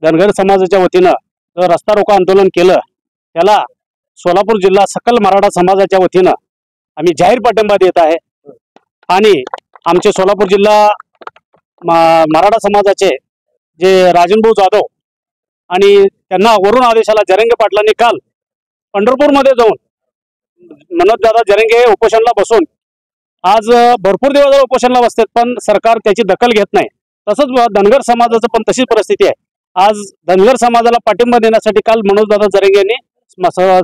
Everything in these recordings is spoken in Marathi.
धनगर समाजाच्या वतीनं जो रस्ता रोको आंदोलन केलं त्याला सोलापूर जिल्हा सकल मराठा समाजाच्या वतीनं आम्ही जाहीर पाठिंबा देत आहे। आणि आमचे सोलापूर जिल्हा मराठा समाजाचे जे राजनभाऊ जाधव आणि त्यांना वरून आदेशाला जरंगे पाटलांनी काल पंढरपूरमध्ये जाऊन मनोजदादा जरंगे उपोषणला बसून आज भरपूर दिवस उपोषणला बसतात, पण सरकार त्याची दखल घेत नाही। तसंच धनगर समाजाचं पण तशीच परिस्थिती आहे। आज धनगर समाजाला पाठिंबा देण्यासाठी काल मनोजदादा जरंगे यांनी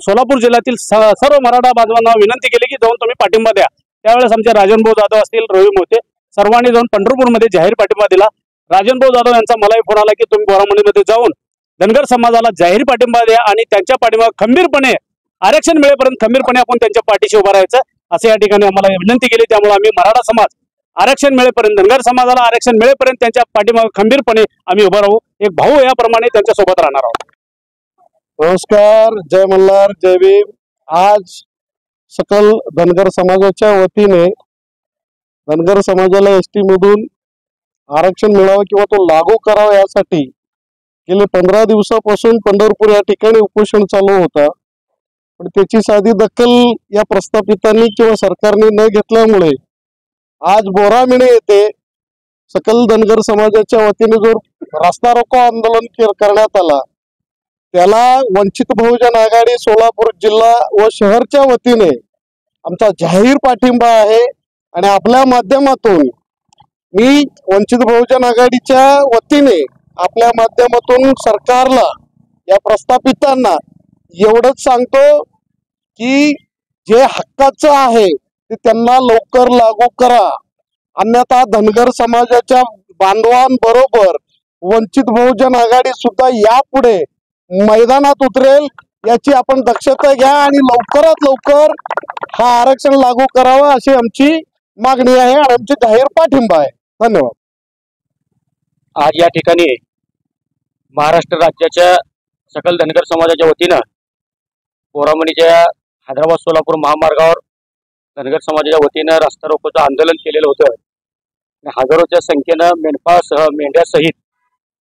सोलापूर जिल्ह्यातील सर्व मराठा बांधवांना विनंती केली की जाऊन तुम्ही पाठिंबा द्या। त्यावेळेस आमचे राजनभाऊ जाधव असतील, रवी मोहिते सर्वांनी जाऊन पंढरपूरमध्ये जाहीर पाठिंबा दिला। राजनभाऊ जाधव यांचा मलाही फोन आला की तुम्ही बोरामंडीमध्ये जाऊन धनगर समाजाला जाहीर पाठिंबा द्या आणि त्यांच्या पाठिंबा खंबीरपणे आरक्षण मिळेपर्यंत खंबीरपणे आपण त्यांच्या पाठीशी उभा राहायचं असे या ठिकाणी आम्हाला विनंती केली। त्यामुळे आम्ही मराठा समाज आरक्षण मिळेपर्यंत, धनगर समाजाला आरक्षण मिळेपर्यंत त्यांच्या पाठीमागे खंबीरपणे आम्ही उभा राहू, एक भाऊ याप्रमाणे त्यांच्या सोबत राहणार आहोत। नमस्कार, जय मल्हार, जय भीम। आज सकल धनगर समाजाच्या वतीने धनगर समाजाला एसटी मधून आरक्षण मिळावं किंवा तो लागू करावा यासाठी गेले 15 दिवसापासून पंढरपूर या ठिकाणी उपोषण चालू होता, पण त्याची साधी दखल या प्रस्थापितांनी किंवा सरकारने न घेतल्यामुळे आज बोरामिणे येथे सकल धनगर समाजाच्या वतीने जो रस्ता रोको आंदोलन करण्यात आला त्याला वंचित बहुजन आघाडी सोलापूर जिल्हा व शहरच्या वतीने आमचा जाहीर पाठिंबा आहे। आणि आपल्या माध्यमातून मी वंचित बहुजन आघाडीच्या वतीने आपल्या माध्यमातून सरकारला, या प्रस्थापितांना एवढंच सांगतो की जे हक्काचं आहे ते त्यांना लवकर लागू करा, अन्यथा धनगर समाजाच्या बांधवांबरोबर वंचित बहुजन आघाडी सुद्धा यापुढे मैदानात उतरेल। याची आपण दक्षता घ्या आणि लवकरात लवकर हा आरक्षण लागू करावा अशी आमची मागणी आहे आणि आमचे जाहीर पाठिंबा आहे। धन्यवाद। आज या ठिकाणी महाराष्ट्र राज्याच्या सकल धनगर समाजाच्या वतीनं बोरामणीच्या हैदराबाद सोलापूर महामार्गावर धनगर समाजाच्या वतीनं रस्ता रोकोचं आंदोलन केलेलं होतं। हजारोच्या संख्येनं मेंढपाळसह मेंढ्यासहित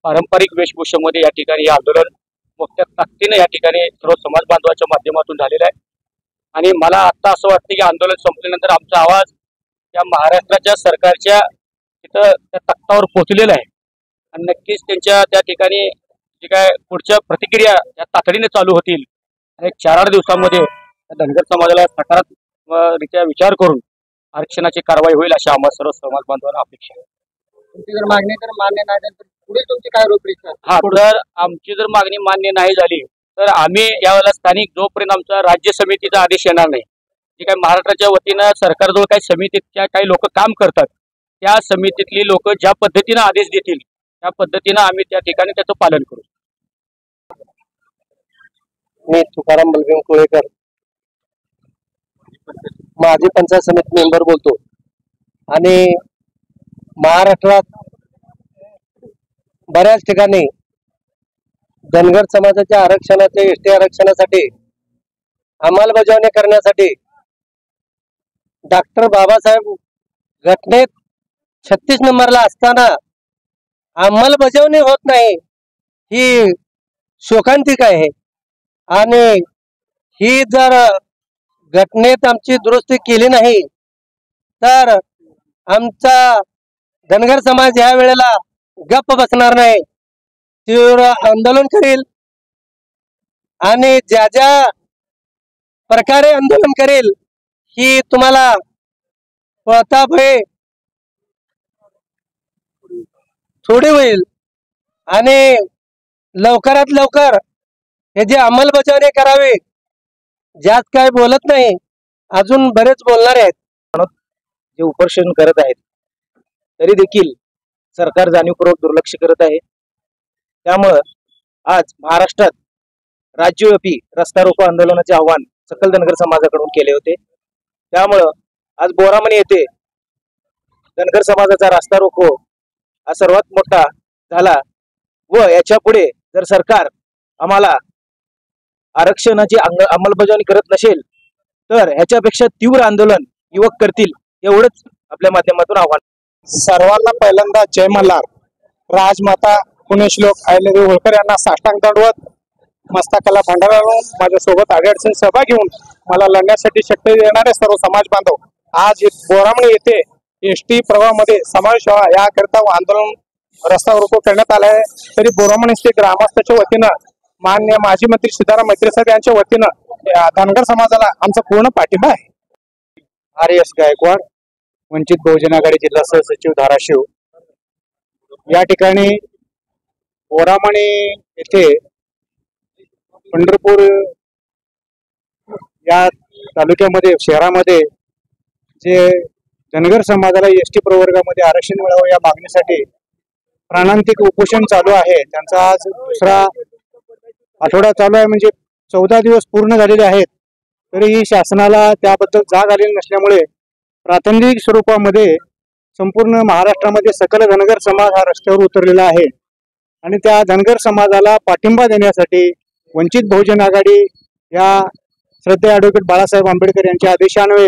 पारंपरिक वेशभूषेमध्ये या ठिकाणी हे आंदोलन मोठ्या ताकदीने या ठिकाणी सर्व समाज बांधवाच्या माध्यमातून झालेलं आहे। आणि मला आता असं वाटतं की आंदोलन संपल्यानंतर आमचा आवाज या महाराष्ट्राच्या सरकारच्या तिथं त्या तख्तावर पोहोचलेला आहे आणि नक्कीच त्यांच्या त्या ठिकाणी जे काय पुढच्या प्रतिक्रिया या तातडीने चालू होतील आणि 4-8 दिवसांमध्ये धनगर समाजाला सकारात्मकरित्या विचार करून आरक्षणाची कारवाई होईल अशी आम्हा सर्व समाज बांधवांना अपेक्षा आहे। तुमची जर मागणी तर मान्य नाही झाली तर पुढे तुमची काय रूपरेषा? हा, जर आमची जर मागणी मान्य नाही झाली तर आम्ही यावेळेला स्थानिक जोपर्यंत आमचा राज्य समितीचा आदेश येणार नाही, जे काही महाराष्ट्राच्या वतीनं सरकारजवळ काही समितीच्या काही लोक काम करतात त्या समितीतली लोक ज्या पद्धतीनं आदेश देतील त्या पद्धतीनं आम्ही त्या ठिकाणी त्याचं पालन करू। मी तुकाराम बलभीम कोळेकर, माजी पंचायत समिती मेंबर बोलतो। आणि महाराष्ट्रात बऱ्याच ठिकाणी धनगर समाजाच्या आरक्षणाचे, एसटी आरक्षणासाठी अंमलबजावणी करण्यासाठी डॉक्टर बाबासाहेब घटनेत 36 नंबरला असताना अंमलबजावणी होत नाही ही शोकांतिक आहे। आणि ही जर घटनेत आमची दुरुस्ती केली नाही तर आमचा धनगर समाज या वेळेला गप्प बसणार नाही, तीव्र आंदोलन करेल आणि ज्या ज्या प्रकारे आंदोलन करेल ही तुम्हाला प्रतापे थोडी होईल। आणि लवकरात लवकर हे जे अंमलबजावणी करावी, ज्यात काय बोलत नाही अजून बरेच बोलणारे आहेत जे उपोषण करत आहेत तरी देखील सरकार जाणीवपूर्वक दुर्लक्ष करत आहे। त्यामुळे आज महाराष्ट्रात राज्यव्यापी रस्ता रोको आंदोलनाचे आव्हान सकल धनगर समाजाकडून केले होते। त्यामुळे आज बोरामणी येथे धनगर समाजाचा रस्ता रोको हा सर्वात मोठा झाला व याच्या पुढे जर सरकार आम्हाला आरक्षणाची अंमलबजावणी करत नसेल तर ह्याच्यापेक्षा तीव्र आंदोलन युवक करतील, एवढंच आपल्या माध्यमातून आव्हान। सर्वांना पहिल्यांदा जय मल्हार। राजमाता पुण्यश्लोक अहिल्यादेवी होळकर यांना साष्टांग दंडवत मस्तकाला भंडारा लावून माझ्यासोबत अडचण सहभाग घेऊन मला लढण्यासाठी शक्ती देणारे सर्व समाज बांधव आज बोरामणी येथे एसटी प्रवाहामध्ये समावेश व्हावा याकरिता आंदोलन रस्ता रोको करण्यात आला आहे। तरी बोरामणी येथे ग्रामस्थांच्या वतीनं माननीय माजी मंत्री सीताराम मैत्री साहेब यांच्या वतीनं धनगर समाजाला आमचा पूर्ण पाठिंबा आहे। RS गायकवाड, वंचित बहुजन आघाडी जिल्हा सहसचिव धाराशिव। या ठिकाणी बोरामणी येथे पंढरपूर या तालुक्यामध्ये शहरामध्ये जे धनगर समाजाला एसटी प्रवर्गामध्ये आरक्षण मिळावं या मागणीसाठी प्राणांतिक उपोषण चालू आहे। त्यांचा आज दुसरा आठवडा चालू आहे, म्हणजे 14 दिवस पूर्ण झालेले आहेत। तरीही शासनाला त्याबद्दल जाग आलेली नसल्यामुळे प्राथमिक स्वरूपामध्ये संपूर्ण महाराष्ट्रामध्ये सकल धनगर समाज हा रस्त्यावर उतरलेला आहे आणि त्या धनगर समाजाला पाठिंबा देण्यासाठी वंचित बहुजन आघाडी या श्रद्धेय ॲडव्होकेट बाळासाहेब आंबेडकर यांच्या आदेशान्वये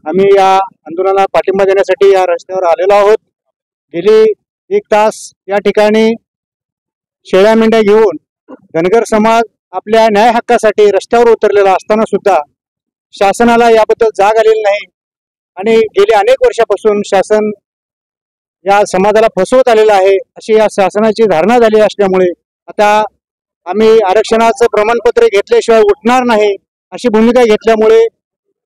आम्ही या आंदोलनाला पाठिंबा देण्यासाठी या रस्त्यावर आलेलो आहोत। गेली 1 तास या ठिकाणी शेळ्या मेंढ्या घेऊन धनगर समाज आपल्या न्याय हक्कासाठी रस्त्यावर उतरलेला असताना सुद्धा शासनाला याबद्दल जाग आलेली नाही आणि गेली अनेक वर्षापासून शासन या समाजाला फसवत आलेलं आहे अशी या शासनाची धारणा झाली असल्यामुळे आता आम्ही आरक्षणाचं प्रमाणपत्र घेतल्याशिवाय उठणार नाही अशी भूमिका घेतल्यामुळे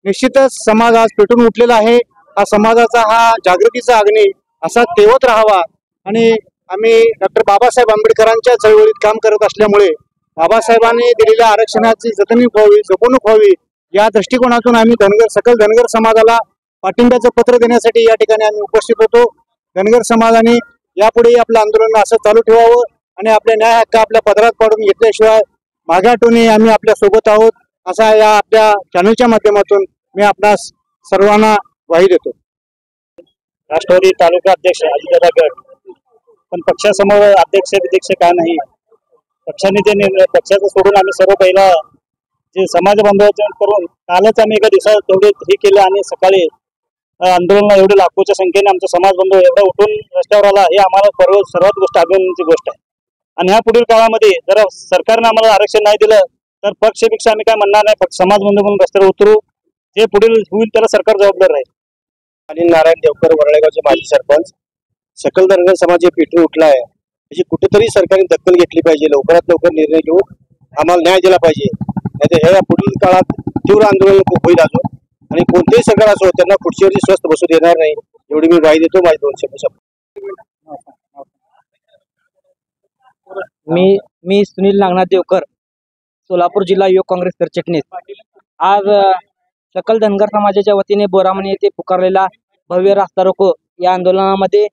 निश्चितच समाज आज पेटून उठलेला आहे। हा समाजाचा हा जागृतीचा अग्नी असा तेवत राहावा आणि आम्ही डॉक्टर बाबासाहेब आंबेडकरांच्या चळवळीत काम करत असल्यामुळे बाबासाहेबांनी दिलेल्या आरक्षणाची जतनीक व्हावी, जपणूक व्हावी या दृष्टिकोनातून आम्ही सकल धनगर समाजाला पाठिंब्याचं पत्र देण्यासाठी या ठिकाणी आम्ही उपस्थित होतो। धनगर समाजाने यापुढे आपलं आंदोलन असं चालू ठेवावं आणि आपले न्याय हक्क आपल्या पदरात पाडून घेतल्याशिवाय मागाटून आम्ही आपल्या सोबत आहोत असा या आपल्या चॅनलच्या माध्यमातून मी आपणास सर्वांना ग्वाही देतो। राष्ट्रवादी तालुका अध्यक्ष अजितदादा गट, पण पक्षासमोर अध्यक्ष विध्यक्ष का नाही, पक्षाने जे निर्णय पक्षाचं सोडून आम्ही सर्व पहिला जे समाज बांधवाचे करून कालच आम्ही एका दिवसात तेवढे हे केलं आणि सकाळी आंदोलनाला एवढे लाखोच्या संख्येने आमचा समाज बांधव एवढा उठून रस्त्यावर आला हे आम्हाला सर्वात गोष्ट अभिमानाची गोष्ट आहे। आणि ह्या पुढील काळामध्ये जर सरकारने आम्हाला आरक्षण नाही दिलं तर पक्षपेक्षा आम्ही काय म्हणणार नाही, फक्त समाज बांधव म्हणून रस्त्यावर उतरू, जे पुढील होईल त्याला सरकार जबाबदार राहील। अनिल नारायण देवकर, वरळेगावचे माजी सरपंच। सकल धनगर समाज पेटून उठला आहे, त्याची कुठेतरी सरकारने दखल घेतली पाहिजे, लवकरात लवकर निर्णय घेऊन आम्हाला न्याय दिला पाहिजे। नाहीतर ह्या पुढील काळात तीव्र आंदोलन होईल अजून आणि कोणतेही सरकार असो त्यांना खुर्चीवरती स्वस्त बसू देणार नाही एवढी मी ग्वाही देतो। माझे 2 शब्द। मी सुनील नागनाथ देवकर, सोलापूर जिल्हा युवक काँग्रेस सरचिटणीस। आज सकल धनगर समाजाच्या वतीने बोरामणी येथे पुकारलेला भव्य रास्ता रोको या आंदोलनामध्ये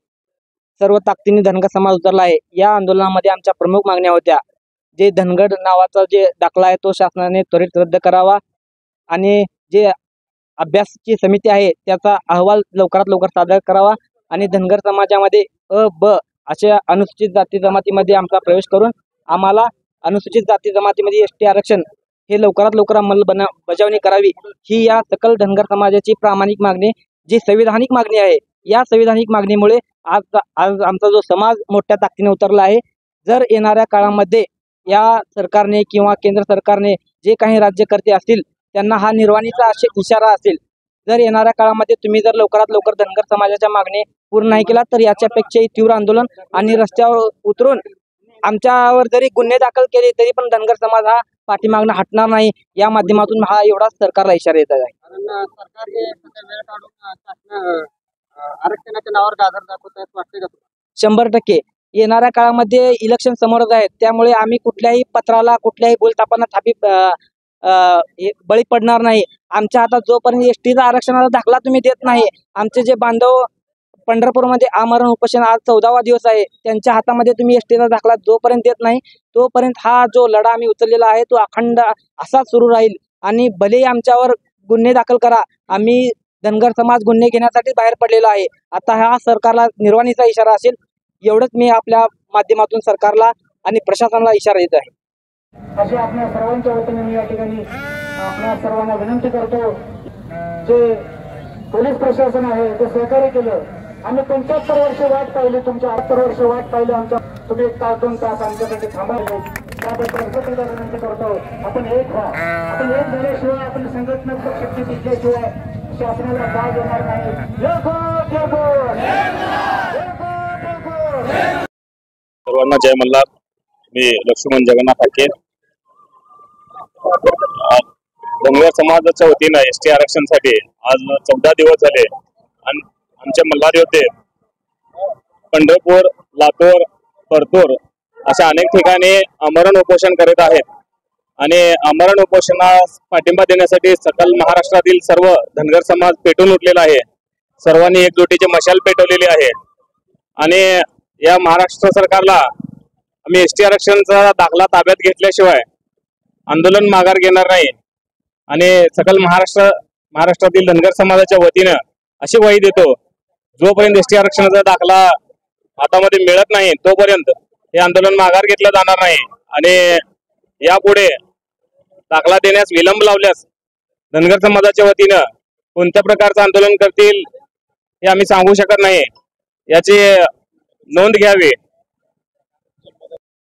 सर्व ताकदीने धनगर समाज उतरला आहे। या आंदोलनामध्ये आमच्या प्रमुख मागण्या होत्या, जे धनगर नावाचा जे दाखला आहे तो शासनाने त्वरित रद्द करावा आणि जे अभ्यासाची समिती आहे त्याचा अहवाल लवकरात लवकर सादर करावा आणि धनगर समाजामध्ये अ, ब अशा अनुसूचित जाती जमातीमध्ये आमचा प्रवेश करून आम्हाला अनुसूचित जाती जमातीमध्ये एसटी आरक्षण हे लवकरात लवकर अंमलबजावणी करावी ही या सकल धनगर समाजाची प्रामाणिक मागणी, जी संविधानिक मागणी आहे। या संविधानिक मागणीमुळे आज आमचा जो समाज मोठ्या ताकदीने उतरला आहे। जर येणाऱ्या काळामध्ये या सरकारने किंवा केंद्र सरकारने जे काही राज्यकर्ते असतील त्यांना हा निर्वाणीचा इशारा असेल, जर येणाऱ्या काळामध्ये तुम्ही जर लवकरात लवकर धनगर समाजाच्या मागणी पूर्ण नाही केला तर याच्यापेक्षाही तीव्र आंदोलन आणि रस्त्यावर उतरून आमच्यावर जरी गुन्हे दाखल केले तरी पण धनगर समाज हा पाठीमागणं हटणार नाही। या माध्यमातून हा एवढा सरकारला इशारा येत आहे। आरक्षणाच्या नावावर गाजर दाखवत वाटते का? 100% येणाऱ्या काळामध्ये इलेक्शन समोरच आहेत, त्यामुळे आम्ही कुठल्याही पत्राला कुठल्याही बोलतापांना बळी पडणार नाही। आमच्या हातात जोपर्यंत एसटीचा आरक्षणाचा दाखला तुम्ही देत नाही, आमचे जे बांधव पंढरपूरमध्ये आमरण उपोषण आज 14वा दिवस आहे, त्यांच्या हातामध्ये तुम्ही एसटीचा दाखला जोपर्यंत देत नाही तोपर्यंत हा जो लढा आम्ही उचललेला आहे तो अखंड असाच सुरू राहील। आणि भलेही आमच्यावर गुन्हे दाखल करा, आम्ही धनगर समाज गुन्हे घेण्यासाठी बाहेर पडलेला आहे। आता हा सरकारला निर्वाणीचा इशारा असेल, एवढंच मी आपल्या माध्यमातून सरकारला आणि प्रशासनाला इशारा देत आहे। अशी आपल्या सर्वांच्या वतीने मी या ठिकाणी आपल्या सर्वांना विनंती करतो, जे पोलीस प्रशासन आहे ते सहकार्य केलं आम्ही 75 वर्ष वाट पाहिली, तुमच्या 78 वर्ष वाट पाहिली आमच्या. तुम्ही 1 तास 2 तास आमच्यासाठी थांबायले, त्याबद्दल विनंती करतो. आपण एक व्हा. आपण एक झाल्याशिवाय, आपण संघटनात्मक शक्ती दिसल्याशिवाय शासनाला जाग येणार नाही. सर्वांना जय मल्हार. मी लक्ष्मण जगन्नाथ हाके. धनगर समाजाच्या वतीनं एसटी आरक्षणासाठी आज 14 दिवस झाले आणि आमचे मल्हार योद्धे पंढरपूर, लातूर, परतूर अशा अनेक ठिकाणी आमरण उपोषण करीत आहेत. आणि आमरण उपोषणास पाठिंबा देण्यासाठी सकल महाराष्ट्रातील सर्व धनगर समाज पेटून उठलेला आहे. सर्वांनी एकजुटीची मशाल पेटवलेली आहे. आणि या महाराष्ट्र सरकारला आम्ही एसटी आरक्षणाचा दाखला ताब्यात घेतल्याशिवाय आंदोलन माघार घेणार नाही. आणि सकल महाराष्ट्रातील धनगर समाजाच्या वतीनं अशी ग्वाही देतो, जोपर्यंत एसटी आरक्षणाचा दाखला हातामध्ये मिळत नाही तोपर्यंत हे आंदोलन माघार घेतलं जाणार नाही. आणि यापुढे दाखला देण्यास विलंब लावल्यास धनगर समाजाच्या वतीनं कोणत्या प्रकारचं आंदोलन करतील हे आम्ही सांगू शकत नाही. याची नोंद घ्यावी.